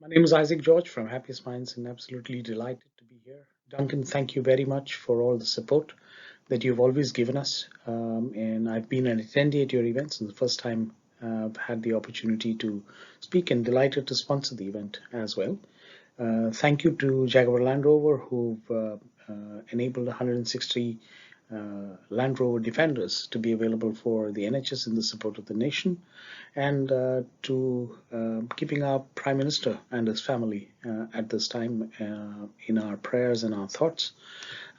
My name is Isaac George from Happiest Minds and absolutely delighted to be here. Duncan, thank you very much for all the support that you've always given us. And I've been an attendee at your events, and the first time I've had the opportunity to speak and delighted to sponsor the event as well. Thank you to Jaguar Land Rover who've enabled 160 Land Rover Defenders to be available for the NHS in the support of the nation, and to keeping our Prime Minister and his family at this time in our prayers and our thoughts.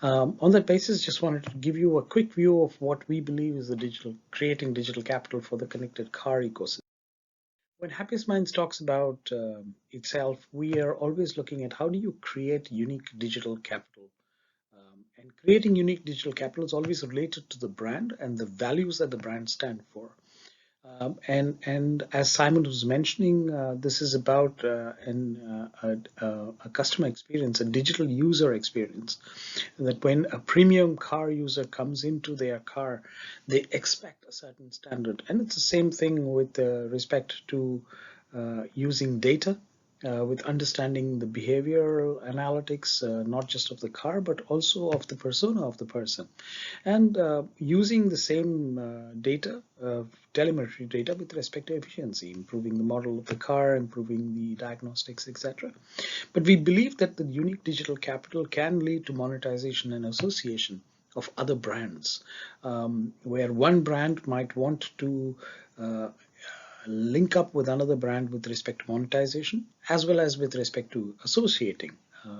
On that basis, just wanted to give you a quick view of what we believe is the creating digital capital for the connected car ecosystem. When Happiest Minds talks about itself, we are always looking at how do you create unique digital capital. And creating unique digital capital is always related to the brand and the values that the brand stand for. And as Simon was mentioning, this is about a customer experience, a digital user experience. That when a premium car user comes into their car, they expect a certain standard. And it's the same thing with respect to using data with understanding the behavioral analytics, not just of the car, but also of the persona of the person. And using the same data, telemetry data with respect to efficiency, improving the model of the car, improving the diagnostics, etc. But we believe that the unique digital capital can lead to monetization and association of other brands, where one brand might want to link up with another brand with respect to monetization as well as with respect to associating,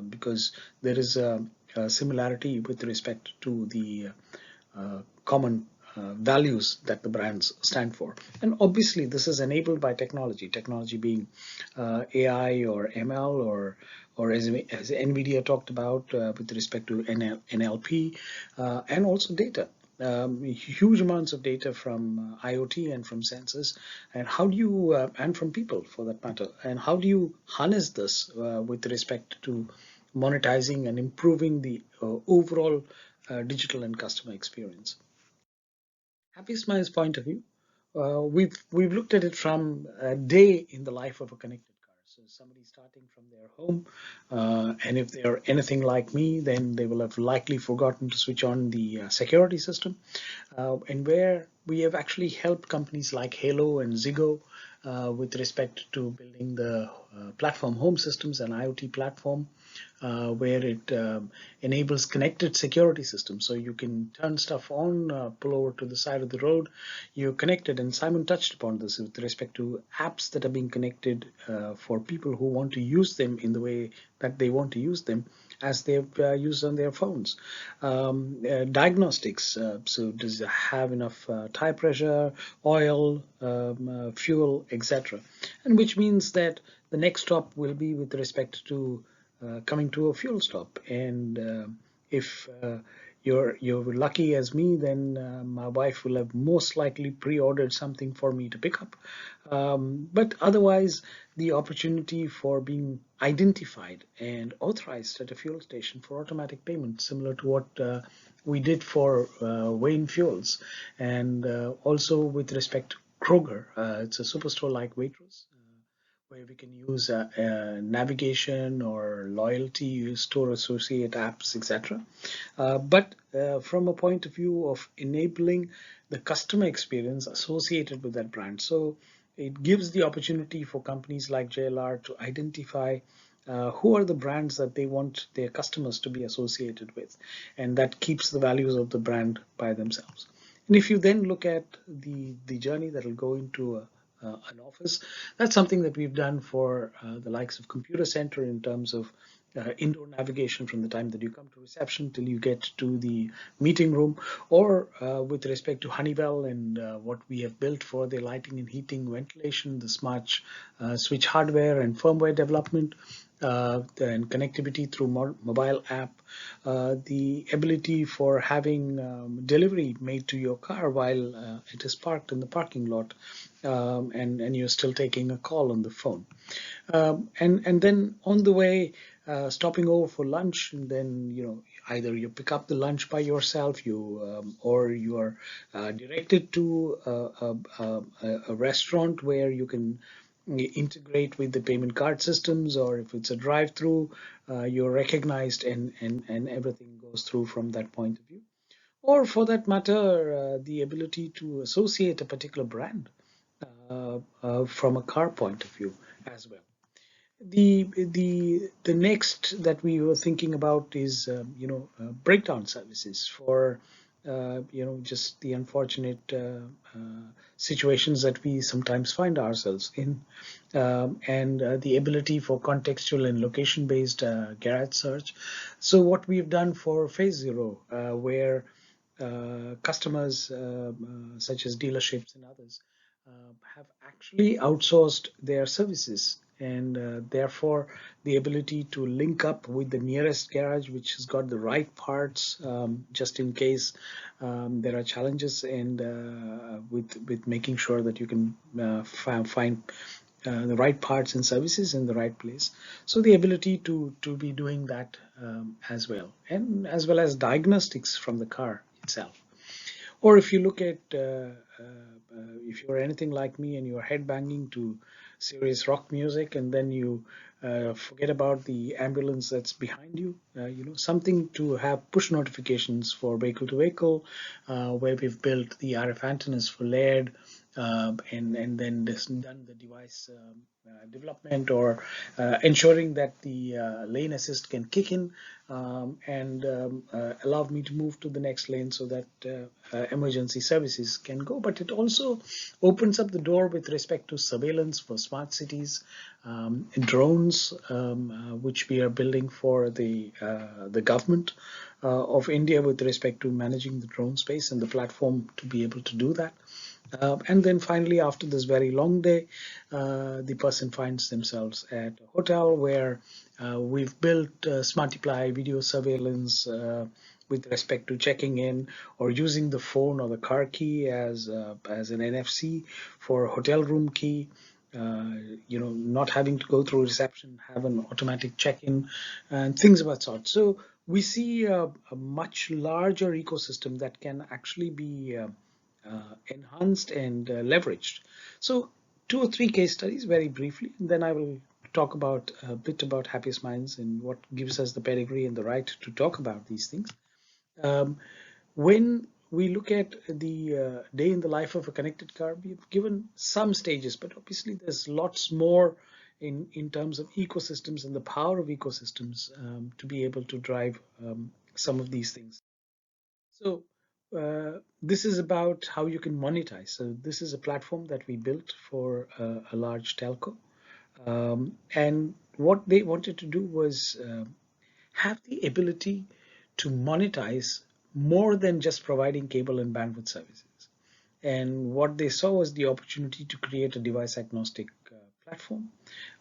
because there is a similarity with respect to the common values that the brands stand for. And obviously this is enabled by technology being AI or ML, or as NVIDIA talked about with respect to NLP, and also data. Huge amounts of data from IoT and from sensors, and how do you and from people for that matter, and how do you harness this with respect to monetizing and improving the overall digital and customer experience. Happy Smiles point of view, we've looked at it from a day in the life of a connected car. So somebody starting from their home, and if they are anything like me, then they will have likely forgotten to switch on the security system, and where we have actually helped companies like Halo and Ziggo with respect to building the platform home systems and IoT platform, where it enables connected security systems. So you can turn stuff on, pull over to the side of the road, you're connected. And Simon touched upon this with respect to apps that are being connected for people who want to use them in the way that they want to use them as they've used on their phones. Diagnostics, so does it have enough tire pressure, oil, fuel, etc. And which means that the next stop will be with respect to coming to a fuel stop. And if you're lucky as me, then my wife will have most likely pre-ordered something for me to pick up. But otherwise, the opportunity for being identified and authorized at a fuel station for automatic payment, similar to what we did for Wayne Fuels, and also with respect to Kroger, it's a superstore like Waitrose, where we can use navigation or loyalty, store associate apps, etc. But from a point of view of enabling the customer experience associated with that brand. So it gives the opportunity for companies like JLR to identify who are the brands that they want their customers to be associated with, and that keeps the values of the brand by themselves. And if you then look at the journey that will go into an office, that's something that we've done for the likes of Computer Center in terms of indoor navigation from the time that you come to reception till you get to the meeting room, or with respect to Honeywell and what we have built for their lighting and heating, ventilation, the smart switch hardware and firmware development, and connectivity through mobile app, the ability for having delivery made to your car while it is parked in the parking lot, and you're still taking a call on the phone. And then on the way, stopping over for lunch, and then either you pick up the lunch by yourself, or you are directed to a restaurant where you can integrate with the payment card systems, or if it's a drive-through, you're recognized and everything goes through from that point of view. Or for that matter, the ability to associate a particular brand from a car point of view as well. The next that we were thinking about is breakdown services for just the unfortunate situations that we sometimes find ourselves in, and the ability for contextual and location based garage search. So what we've done for phase zero, where customers such as dealerships and others have actually outsourced their services, and therefore the ability to link up with the nearest garage which has got the right parts, just in case there are challenges, and with making sure that you can find the right parts and services in the right place. So the ability to be doing that as well, and as well as diagnostics from the car itself. Or if you look at, if you're anything like me and you're headbanging to serious rock music, and then you forget about the ambulance that's behind you, something to have push notifications for vehicle to vehicle, where we've built the RF antennas for layered, and then done the device development, or ensuring that the lane assist can kick in, and allow me to move to the next lane so that emergency services can go. But it also opens up the door with respect to surveillance for smart cities, drones, which we are building for the government of India with respect to managing the drone space and the platform to be able to do that. And then finally, after this very long day, the person finds themselves at a hotel where we've built Smartiply video surveillance with respect to checking in, or using the phone or the car key as an NFC for hotel room key. Not having to go through reception, have an automatic check-in, and things of that sort. So we see a much larger ecosystem that can actually be enhanced and leveraged. So two or three case studies very briefly, and then I will talk about a bit about Happiest Minds and what gives us the pedigree and the right to talk about these things. When we look at the day in the life of a connected car, we've given some stages, but obviously there's lots more in terms of ecosystems and the power of ecosystems to be able to drive some of these things. So this is about how you can monetize. So this is a platform that we built for a large telco. And what they wanted to do was have the ability to monetize more than just providing cable and bandwidth services. And what they saw was the opportunity to create a device agnostic platform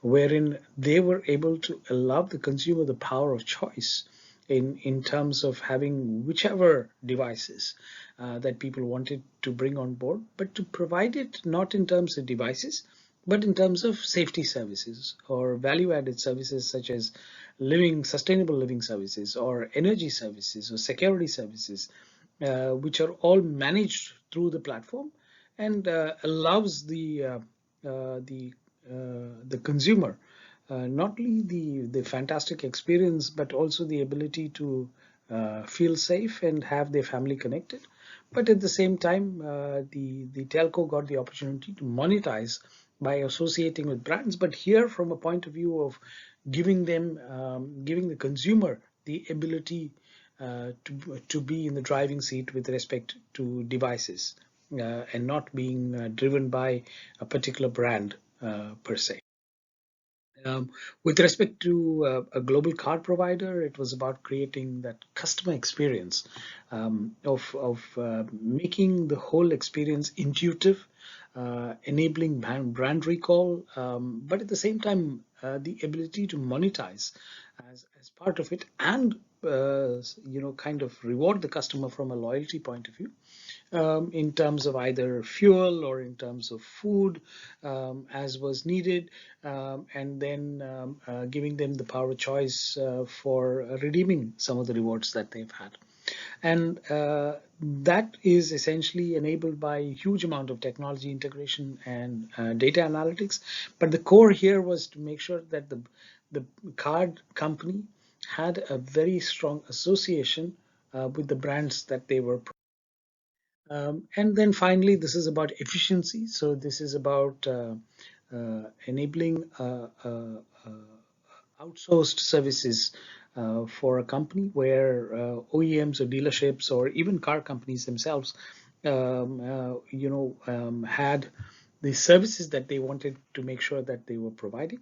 wherein they were able to allow the consumer the power of choice in terms of having whichever devices that people wanted to bring on board, but to provide it not in terms of devices, but in terms of safety services or value-added services such as sustainable living services, or energy services, or security services, which are all managed through the platform, and allows the consumer not only the fantastic experience, but also the ability to feel safe and have their family connected. But at the same time, the telco got the opportunity to monetize by associating with brands. But here, from a point of view of giving the consumer the ability to be in the driving seat with respect to devices, and not being driven by a particular brand per se. With respect to a global card provider, it was about creating that customer experience, of making the whole experience intuitive, enabling brand recall, but at the same time, the ability to monetize as part of it, and kind of reward the customer from a loyalty point of view, in terms of either fuel or in terms of food, as was needed, and then giving them the power of choice for redeeming some of the rewards that they've had. And that is essentially enabled by a huge amount of technology integration and data analytics. But the core here was to make sure that the card company had a very strong association with the brands that they were. And then finally, this is about efficiency. So this is about enabling outsourced services for a company where OEMs or dealerships or even car companies themselves, had the services that they wanted to make sure that they were providing.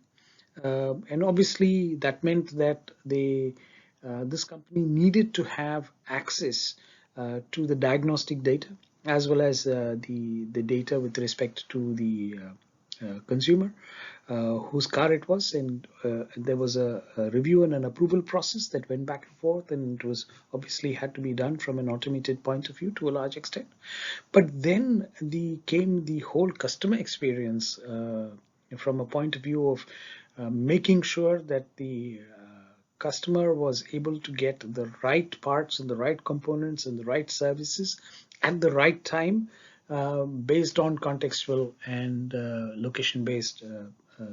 And obviously, that meant that this company needed to have access to the diagnostic data as well as the data with respect to the consumer whose car it was, and there was a review and an approval process that went back and forth, and it was obviously had to be done from an automated point of view to a large extent. But then came the whole customer experience from a point of view of making sure that the customer was able to get the right parts and the right components and the right services at the right time based on contextual and location-based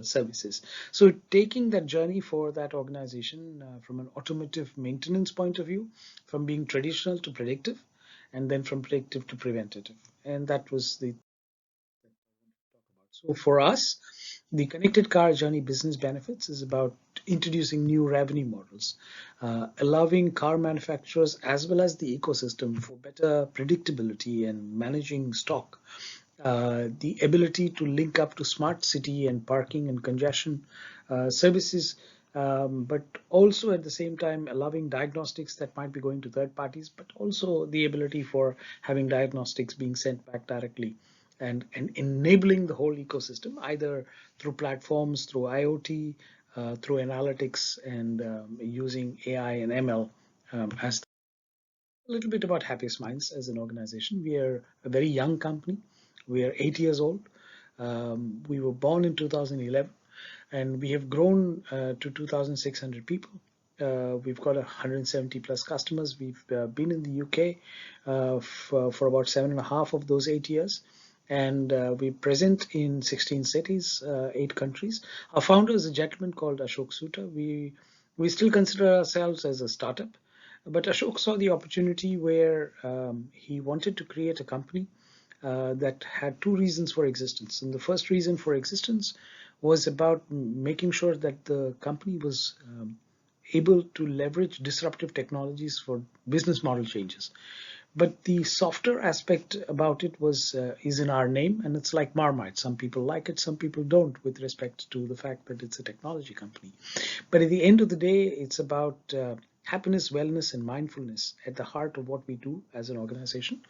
services. So taking that journey for that organization from an automotive maintenance point of view, from being traditional to predictive, and then from predictive to preventative. And that was the so for us, the connected car journey business benefits is about introducing new revenue models, allowing car manufacturers as well as the ecosystem for better predictability and managing stock, the ability to link up to smart city and parking and congestion services, but also at the same time allowing diagnostics that might be going to third parties, but also the ability for having diagnostics being sent back directly and enabling the whole ecosystem either through platforms, through IoT, through analytics, and using AI and ML as a little bit about Happiest Minds as an organization. We are a very young company. We are 8 years old. We were born in 2011, and we have grown to 2,600 people. We've got 170 plus customers. We've been in the UK for about 7.5 of those 8 years. And we're present in 16 cities, 8 countries. Our founder is a gentleman called Ashok Suta. We still consider ourselves as a startup, but Ashok saw the opportunity where he wanted to create a company that had two reasons for existence. And the first reason for existence was about making sure that the company was able to leverage disruptive technologies for business model changes. But the softer aspect about it was is in our name, and it's like Marmite. Some people like it, some people don't, with respect to the fact that it's a technology company. But at the end of the day, it's about happiness, wellness, and mindfulness at the heart of what we do as an organization.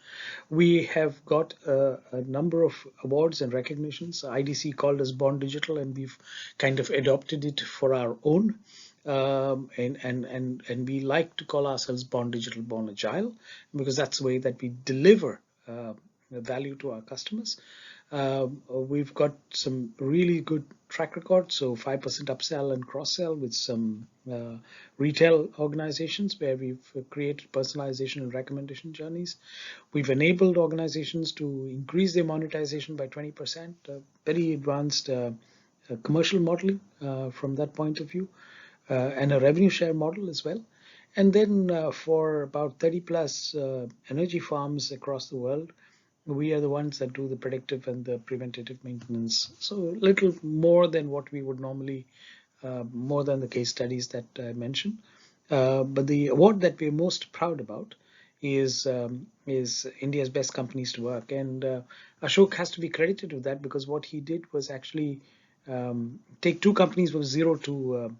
We have got a number of awards and recognitions. IDC called us Born Digital, and we've kind of adopted it for our own. And we like to call ourselves Born Digital, Born Agile, because that's the way that we deliver value to our customers. We've got some really good track record, so 5% upsell and cross-sell with some retail organizations where we've created personalization and recommendation journeys. We've enabled organizations to increase their monetization by 20%, very advanced commercial modeling from that point of view, and a revenue share model as well. And then for about 30 plus energy farms across the world, we are the ones that do the predictive and the preventative maintenance. So a little more than what we would normally, more than the case studies that I mentioned. But the award that we're most proud about is India's Best Companies to Work. And Ashok has to be credited with that because what he did was actually take two companies from zero to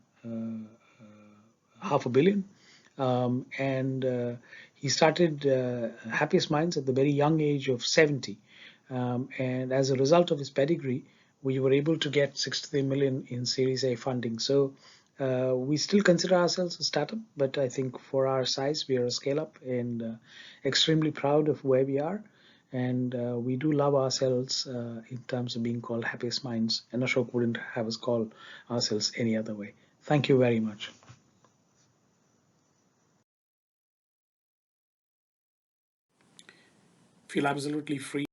half a billion. And he started Happiest Minds at the very young age of 70. And as a result of his pedigree, we were able to get 63 million in Series A funding. So we still consider ourselves a startup, but I think for our size, we are a scale up and extremely proud of where we are. And we do love ourselves in terms of being called Happiest Minds. And Ashok wouldn't have us call ourselves any other way. Thank you very much. feel absolutely free